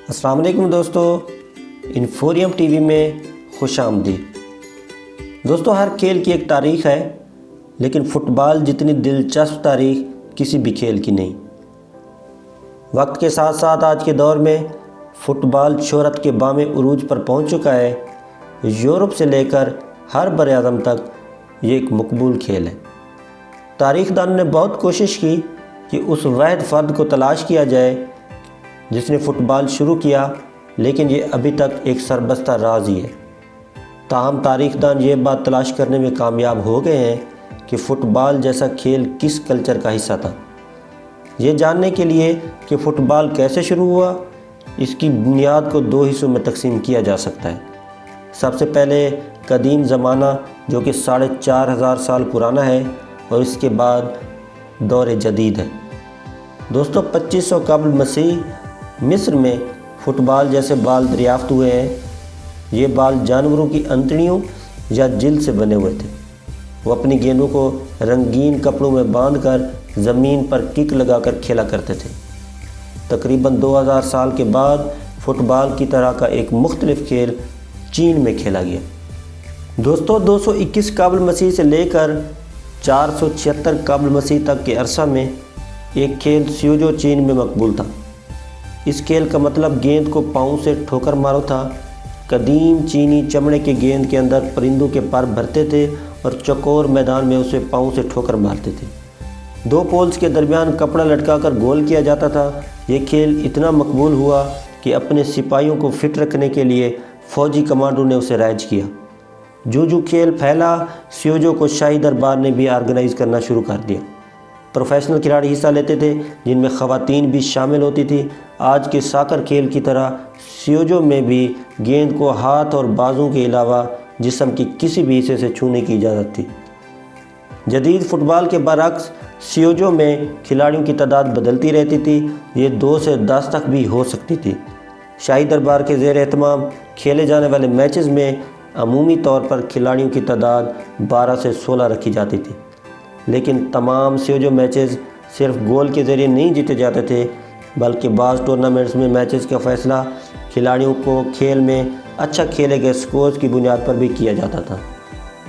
السلام علیکم دوستو، انفوریم ٹی وی میں خوش آمدید۔ دوستو، ہر کھیل کی ایک تاریخ ہے، لیکن فٹ بال جتنی دلچسپ تاریخ کسی بھی کھیل کی نہیں۔ وقت کے ساتھ ساتھ آج کے دور میں فٹ بال شہرت کے بام عروج پر پہنچ چکا ہے۔ یورپ سے لے کر ہر بر اعظم تک یہ ایک مقبول کھیل ہے۔ تاریخ دانوں نے بہت کوشش کی کہ اس واحد فرد کو تلاش کیا جائے جس نے فٹ بال شروع کیا، لیکن یہ ابھی تک ایک سربستہ راز ہی ہے۔ تاہم تاریخ دان یہ بات تلاش کرنے میں کامیاب ہو گئے ہیں کہ فٹ بال جیسا کھیل کس کلچر کا حصہ تھا۔ یہ جاننے کے لیے کہ فٹ بال کیسے شروع ہوا، اس کی بنیاد کو دو حصوں میں تقسیم کیا جا سکتا ہے۔ سب سے پہلے قدیم زمانہ جو کہ 4500 سال پرانا ہے، اور اس کے بعد دور جدید ہے۔ دوستو، 2500 قبل مسیح مصر میں فٹ بال جیسے بال دریافت ہوئے ہیں۔ یہ بال جانوروں کی انتڑیوں یا جلد سے بنے ہوئے تھے۔ وہ اپنی گیندوں کو رنگین کپڑوں میں باندھ کر زمین پر کک لگا کر کھیلا کرتے تھے۔ تقریباً 2000 سال کے بعد فٹ بال کی طرح کا ایک مختلف کھیل چین میں کھیلا گیا۔ دوستو، 221 قبل مسیح سے لے کر 476 قبل مسیح تک کے عرصہ میں ایک کھیل سیوجو چین میں مقبول تھا۔ اس کھیل کا مطلب گیند کو پاؤں سے ٹھوکر مارو تھا۔ قدیم چینی چمڑے کے گیند کے اندر پرندوں کے پر بھرتے تھے اور چوکور میدان میں اسے پاؤں سے ٹھوکر مارتے تھے۔ دو پولز کے درمیان کپڑا لٹکا کر گول کیا جاتا تھا۔ یہ کھیل اتنا مقبول ہوا کہ اپنے سپاہیوں کو فٹ رکھنے کے لیے فوجی کمانڈوں نے اسے رائج کیا۔ جو کھیل پھیلا، سیوجو کو شاہی دربار نے بھی آرگنائز کرنا شروع کر دیا۔ پروفیشنل کھلاڑی حصہ لیتے تھے، جن میں خواتین بھی شامل ہوتی تھی۔ آج کے ساکر کھیل کی طرح سیوجو میں بھی گیند کو ہاتھ اور بازوں کے علاوہ جسم کے کسی بھی حصے سے چھونے کی اجازت تھی۔ جدید فٹ بال کے برعکس سیوجو میں کھلاڑیوں کی تعداد بدلتی رہتی تھی۔ یہ 2 سے 10 تک بھی ہو سکتی تھی۔ شاہی دربار کے زیر اہتمام کھیلے جانے والے میچز میں عمومی طور پر کھلاڑیوں کی تعداد 12 سے 16 رکھی جاتی تھی، لیکن تمام سیوجو میچز صرف گول کے ذریعے نہیں جیتے جاتے تھے، بلکہ بعض ٹورنامنٹس میں میچز کا فیصلہ کھلاڑیوں کو کھیل میں اچھا کھیلے گئے سکورز کی بنیاد پر بھی کیا جاتا تھا۔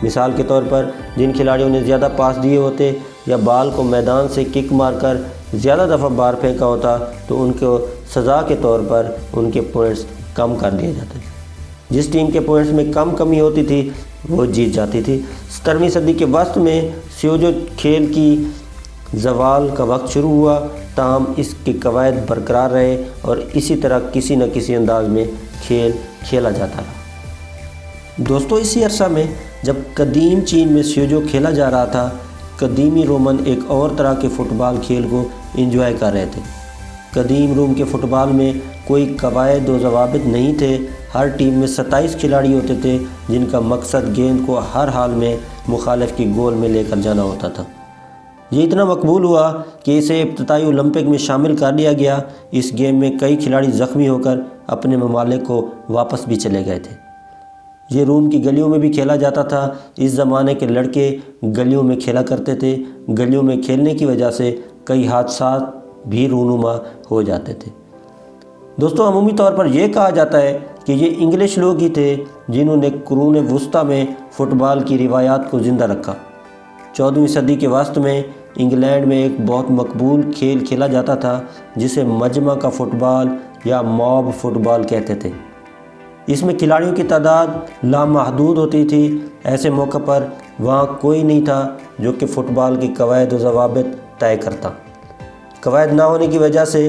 مثال کے طور پر جن کھلاڑیوں نے زیادہ پاس دیے ہوتے یا بال کو میدان سے کک مار کر زیادہ دفعہ بار پھینکا ہوتا، تو ان کو سزا کے طور پر ان کے پوائنٹس کم کر دیے جاتے تھے۔ جس ٹیم کے پوائنٹس میں کم کمی ہوتی تھی وہ جیت جاتی تھی۔ 17ویں صدی کے وسط میں سیوجو کھیل کی زوال کا وقت شروع ہوا، تاہم اس کے قواعد برقرار رہے اور اسی طرح کسی نہ کسی انداز میں کھیل کھیلا جاتا رہا۔ دوستو، اسی عرصہ میں جب قدیم چین میں سیوجو کھیلا جا رہا تھا، قدیمی رومن ایک اور طرح کے فٹ بال کھیل کو انجوائے کر رہے تھے۔ قدیم روم کے فٹ بال میں کوئی قواعد و ضوابط نہیں تھے۔ ہر ٹیم میں 27 کھلاڑی ہوتے تھے، جن کا مقصد گیند کو ہر حال میں مخالف کی گول میں لے کر جانا ہوتا تھا۔ یہ اتنا مقبول ہوا کہ اسے ابتدائی اولمپک میں شامل کر لیا گیا۔ اس گیم میں کئی کھلاڑی زخمی ہو کر اپنے ممالک کو واپس بھی چلے گئے تھے۔ یہ روم کی گلیوں میں بھی کھیلا جاتا تھا۔ اس زمانے کے لڑکے گلیوں میں کھیلا کرتے تھے۔ گلیوں میں کھیلنے کی وجہ سے کئی حادثات بھی رونما ہو جاتے تھے۔ دوستو، عمومی طور پر یہ کہا جاتا ہے کہ یہ انگلش لوگ ہی تھے جنہوں نے قرون وسطیٰ میں فٹ بال کی روایات کو زندہ رکھا۔ 14ویں صدی کے وسط میں انگلینڈ میں ایک بہت مقبول کھیل کھیلا جاتا تھا جسے مجمع کا فٹ بال یا موب فٹ بال کہتے تھے۔ اس میں کھلاڑیوں کی تعداد لامحدود ہوتی تھی۔ ایسے موقع پر وہاں کوئی نہیں تھا جو کہ فٹ بال کے قواعد و ضوابط طے کرتا۔ قواعد نہ ہونے کی وجہ سے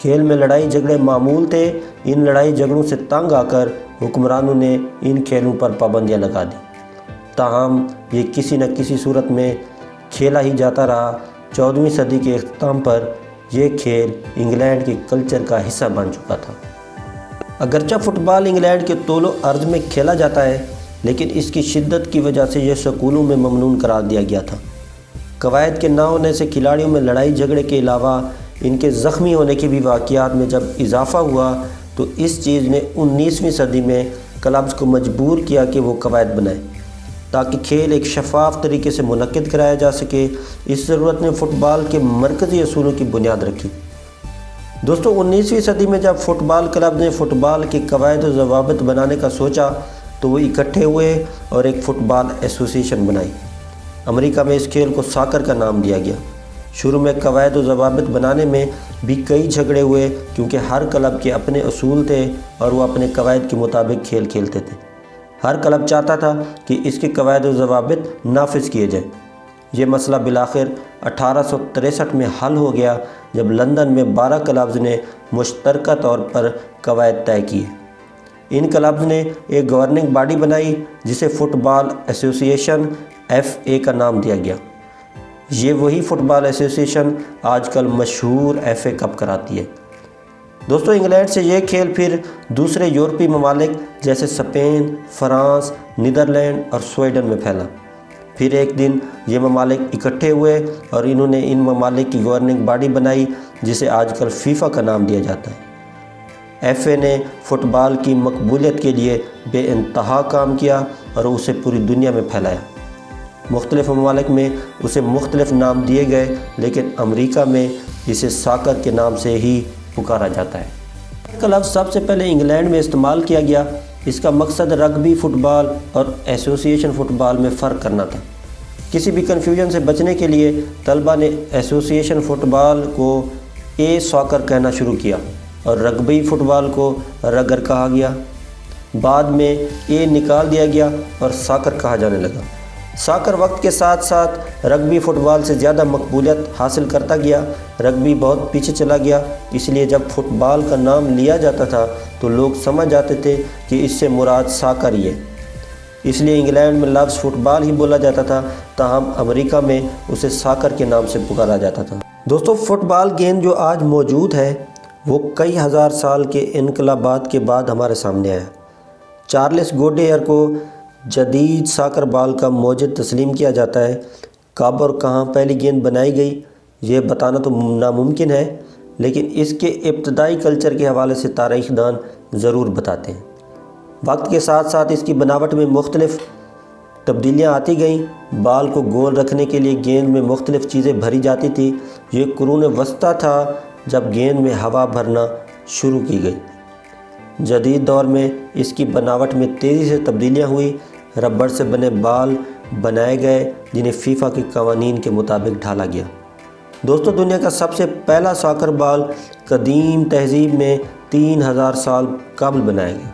کھیل میں لڑائی جھگڑے معمول تھے۔ ان لڑائی جھگڑوں سے تنگ آ کر حکمرانوں نے ان کھیلوں پر پابندیاں لگا دیں، تاہم یہ کسی نہ کسی صورت میں کھیلا ہی جاتا رہا۔ 14ویں صدی کے اختتام پر یہ کھیل انگلینڈ کے کلچر کا حصہ بن چکا تھا۔ اگرچہ فٹ بال انگلینڈ کے طول و عرض میں کھیلا جاتا ہے، لیکن اس کی شدت کی وجہ سے یہ سکولوں میں ممنوع قرار دیا گیا تھا۔ قواعد کے نہ ہونے سے کھلاڑیوں میں لڑائی جھگڑے کے علاوہ ان کے زخمی ہونے کے بھی واقعات میں جب اضافہ ہوا، تو اس چیز نے 19ویں صدی میں کلبز کو مجبور کیا کہ وہ قواعد بنائیں تاکہ کھیل ایک شفاف طریقے سے منعقد کرایا جا سکے۔ اس ضرورت نے فٹ بال کے مرکزی اصولوں کی بنیاد رکھی۔ دوستوں 19ویں صدی میں جب فٹ بال کلب نے فٹ بال کے قواعد و ضوابط بنانے کا سوچا تو وہ اکٹھے ہوئے اور ایک فٹ بال ایسوسی ایشن بنائی۔ امریکہ میں اس کھیل کو ساکر کا نام دیا گیا۔ شروع میں قواعد و ضوابط بنانے میں بھی کئی جھگڑے ہوئے کیونکہ ہر کلب کے اپنے اصول تھے اور وہ اپنے قواعد کے مطابق کھیل کھیلتے تھے۔ ہر کلب چاہتا تھا کہ اس کے قواعد و ضوابط نافذ کیے جائیں۔ یہ مسئلہ بالآخر 1863 میں حل ہو گیا جب لندن میں 12 کلبز نے مشترکہ طور پر قواعد طے کیے۔ ان کلبز نے ایک گورننگ باڈی بنائی جسے فٹ بال ایسوسی ایشن FA کا نام دیا گیا۔ یہ وہی فٹ بال ایسوسی ایشن آج کل مشہور FA کپ کراتی ہے۔ دوستو انگلینڈ سے یہ کھیل پھر دوسرے یورپی ممالک جیسے اسپین، فرانس، نیدرلینڈ اور سویڈن میں پھیلا۔ پھر ایک دن یہ ممالک اکٹھے ہوئے اور انہوں نے ان ممالک کی گورننگ باڈی بنائی جسے آج کل فیفا کا نام دیا جاتا ہے۔ FA نے فٹ بال کی مقبولیت کے لیے بے انتہا کام کیا اور اسے پوری دنیا میں پھیلایا۔ مختلف ممالک میں اسے مختلف نام دیے گئے لیکن امریکہ میں اسے ساکر کے نام سے ہی پکارا جاتا ہے۔ کلب سب سے پہلے انگلینڈ میں استعمال کیا گیا۔ اس کا مقصد رگبی فٹ بال اور ایسوسی ایشن فٹ بال میں فرق کرنا تھا۔ کسی بھی کنفیوژن سے بچنے کے لیے طلبہ نے ایسوسی ایشن فٹ بال کو ساکر کہنا شروع کیا اور رگبی فٹ بال کو رگر کہا گیا۔ بعد میں نکال دیا گیا اور ساکر کہا جانے لگا۔ ساکر وقت کے ساتھ ساتھ رگبی فٹ بال سے زیادہ مقبولیت حاصل کرتا گیا۔ رگبی بہت پیچھے چلا گیا، اس لیے جب فٹ بال کا نام لیا جاتا تھا تو لوگ سمجھ جاتے تھے کہ اس سے مراد ساکر ہی ہے، اس لیے انگلینڈ میں لفظ فٹ بال ہی بولا جاتا تھا، تاہم امریکہ میں اسے ساکر کے نام سے پکارا جاتا تھا۔ دوستو فٹ بال گیند جو آج موجود ہے وہ کئی ہزار سال کے انقلابات کے بعد ہمارے سامنے آیا۔ چارلس گوڈیئر کو جدید ساکر بال کا موجد تسلیم کیا جاتا ہے۔ کب اور کہاں پہلی گیند بنائی گئی یہ بتانا تو ناممکن ہے، لیکن اس کے ابتدائی کلچر کے حوالے سے تاریخ دان ضرور بتاتے ہیں۔ وقت کے ساتھ ساتھ اس کی بناوٹ میں مختلف تبدیلیاں آتی گئیں۔ بال کو گول رکھنے کے لیے گیند میں مختلف چیزیں بھری جاتی تھی۔ یہ قرون وسطیٰ تھا جب گیند میں ہوا بھرنا شروع کی گئی۔ جدید دور میں اس کی بناوٹ میں تیزی سے تبدیلیاں ہوئی۔ ربڑ سے بنے بال بنائے گئے جنہیں فیفا کے قوانین کے مطابق ڈھالا گیا۔ دوستو دنیا کا سب سے پہلا ساکر بال قدیم تہذیب میں 3000 سال قبل بنایا گیا۔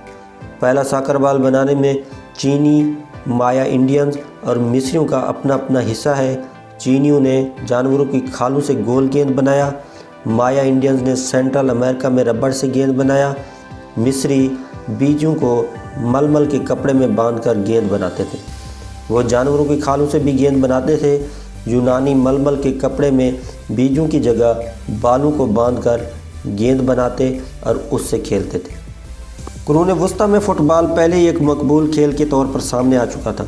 پہلا ساکر بال بنانے میں چینی، مایا انڈینز اور مصریوں کا اپنا اپنا حصہ ہے۔ چینیوں نے جانوروں کی کھالوں سے گول گیند بنایا، مایا انڈینز نے سینٹرل امریکہ میں ربڑ سے گیند بنایا، مصری بیجوں کو ململ کے کپڑے میں باندھ کر گیند بناتے تھے۔ وہ جانوروں کی کھالوں سے بھی گیند بناتے تھے۔ یونانی ململ کے کپڑے میں بیجوں کی جگہ بالوں کو باندھ کر گیند بناتے اور اس سے کھیلتے تھے۔ قرون وسطیٰ میں فٹ بال پہلے ہی ایک مقبول کھیل کے طور پر سامنے آ چکا تھا۔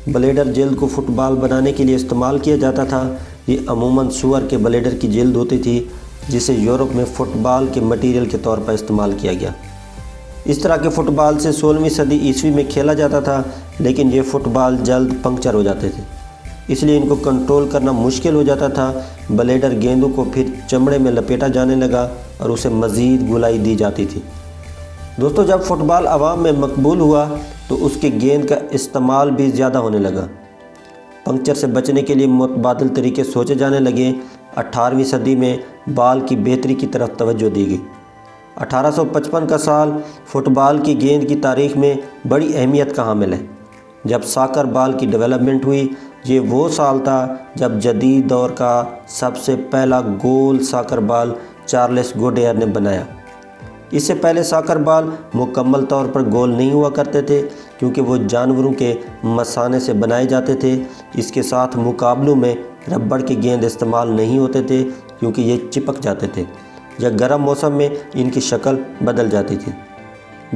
بلیڈر جلد کو فٹ بال بنانے کے لیے استعمال کیا جاتا تھا۔ یہ عموماً سور کے بلیڈر کی جلد ہوتی تھی جسے یورپ میں فٹ بال کے مٹیریل کے طور پر استعمال کیا گیا۔ اس طرح کے فٹ بال سے 16ویں صدی عیسوی میں کھیلا جاتا تھا، لیکن یہ فٹ بال جلد پنکچر ہو جاتے تھے، اس لیے ان کو کنٹرول کرنا مشکل ہو جاتا تھا۔ بلیڈر گیندوں کو پھر چمڑے میں لپیٹا جانے لگا اور اسے مزید گولائی دی جاتی تھی۔ دوستو جب فٹ بال عوام میں مقبول ہوا تو اس کے گیند کا استعمال بھی زیادہ ہونے لگا۔ پنکچر سے بچنے کے لیے متبادل طریقے سوچے جانے لگے۔ 18ویں صدی میں بال کی بہتری کی طرف توجہ دی گئی۔ 1855 کا سال فٹ بال کی گیند کی تاریخ میں بڑی اہمیت کا حامل ہے۔ جب ساکر بال کی ڈیولپمنٹ ہوئی، یہ وہ سال تھا جب جدید دور کا سب سے پہلا گول ساکر بال چارلس گوڈیئر نے بنایا۔ اس سے پہلے ساکر بال مکمل طور پر گول نہیں ہوا کرتے تھے کیونکہ وہ جانوروں کے مثانے سے بنائے جاتے تھے۔ اس کے ساتھ مقابلوں میں ربڑ کے گیند استعمال نہیں ہوتے تھے کیونکہ یہ چپک جاتے تھے یا گرم موسم میں ان کی شکل بدل جاتی تھی۔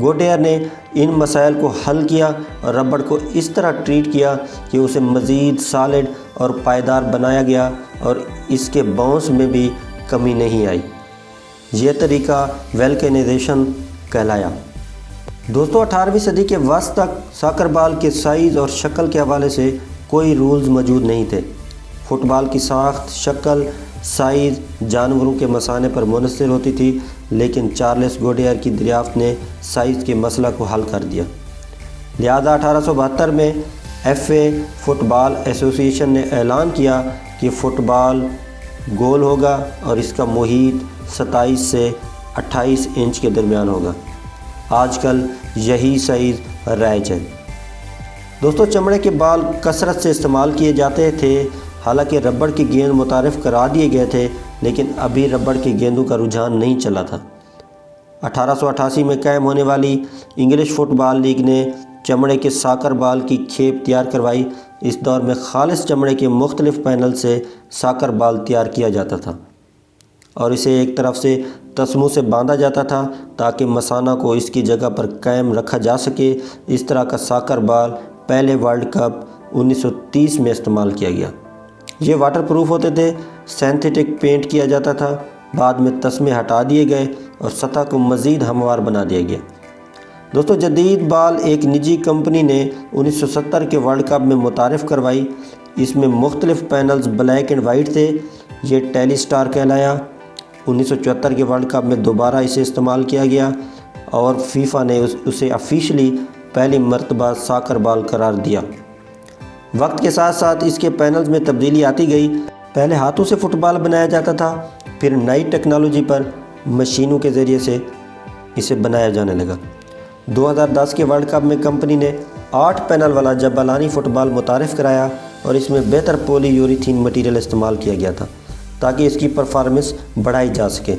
گوڈیئر نے ان مسائل کو حل کیا اور ربڑ کو اس طرح ٹریٹ کیا کہ اسے مزید سالڈ اور پائیدار بنایا گیا اور اس کے باؤنس میں بھی کمی نہیں آئی۔ یہ طریقہ ویلکینائزیشن کہلایا۔ دوستو 18ویں صدی کے وسط تک ساکر بال کے سائز اور شکل کے حوالے سے کوئی رولز موجود نہیں تھے۔ فٹ بال کی ساخت، شکل سائز جانوروں کے مثانے پر منحصر ہوتی تھی، لیکن چارلس گوڈیئر کی دریافت نے سائز کے مسئلہ کو حل کر دیا۔ لہذا 1872 میں ایف اے فٹ بال ایسوسی ایشن نے اعلان کیا کہ فٹ بال گول ہوگا اور اس کا محیط 27 سے 28 انچ کے درمیان ہوگا۔ آج کل یہی سائز رائج ہے۔ دوستو، چمڑے کے بال کثرت سے استعمال کیے جاتے تھے، حالانکہ ربڑ کی گیند متعارف کرا دیے گئے تھے، لیکن ابھی ربڑ کی گیندوں کا رجحان نہیں چلا تھا۔ 1888 میں قائم ہونے والی انگلش فٹ بال لیگ نے چمڑے کے ساکر بال کی کھیپ تیار کروائی۔ اس دور میں خالص چمڑے کے مختلف پینل سے ساکر بال تیار کیا جاتا تھا اور اسے ایک طرف سے تسموں سے باندھا جاتا تھا تاکہ مثانہ کو اس کی جگہ پر قائم رکھا جا سکے۔ اس طرح کا ساکر بال پہلے ورلڈ کپ 1930 میں استعمال کیا گیا۔ یہ واٹر پروف ہوتے تھے، سینتھیٹک پینٹ کیا جاتا تھا، بعد میں تسمے ہٹا دیے گئے اور سطح کو مزید ہموار بنا دیا گیا۔ دوستو، جدید بال ایک نجی کمپنی نے 1970 کے ورلڈ کپ میں متعارف کروائی۔ اس میں مختلف پینلز بلیک اینڈ وائٹ تھے۔ یہ ٹیلی سٹار کہلایا۔ 1974 کے ورلڈ کپ میں دوبارہ اسے استعمال کیا گیا اور فیفا نے اسے آفیشلی پہلی مرتبہ ساکر بال قرار دیا۔ وقت کے ساتھ ساتھ اس کے پینلز میں تبدیلی آتی گئی۔ پہلے ہاتھوں سے فٹ بال بنایا جاتا تھا، پھر نئی ٹیکنالوجی پر مشینوں کے ذریعے سے اسے بنایا جانے لگا۔ 2010 کے ورلڈ کپ میں کمپنی نے 8 پینل والا جبالانی فٹ بال متعارف کرایا اور اس میں بہتر پولی یوریتھین مٹیریل استعمال کیا گیا تھا تاکہ اس کی پرفارمنس بڑھائی جا سکے۔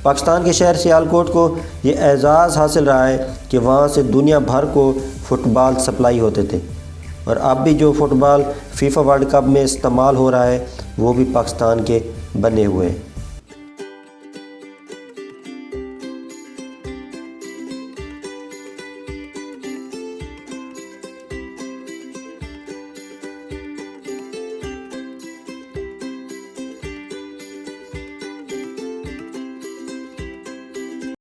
پاکستان کے شہر سیالکوٹ کو یہ اعزاز حاصل رہا ہے کہ وہاں سے دنیا بھر کو فٹ بال سپلائی ہوتے تھے، اور اب بھی جو فٹ بال فیفا ورلڈ کپ میں استعمال ہو رہا ہے وہ بھی پاکستان کے بنے ہوئے ہیں۔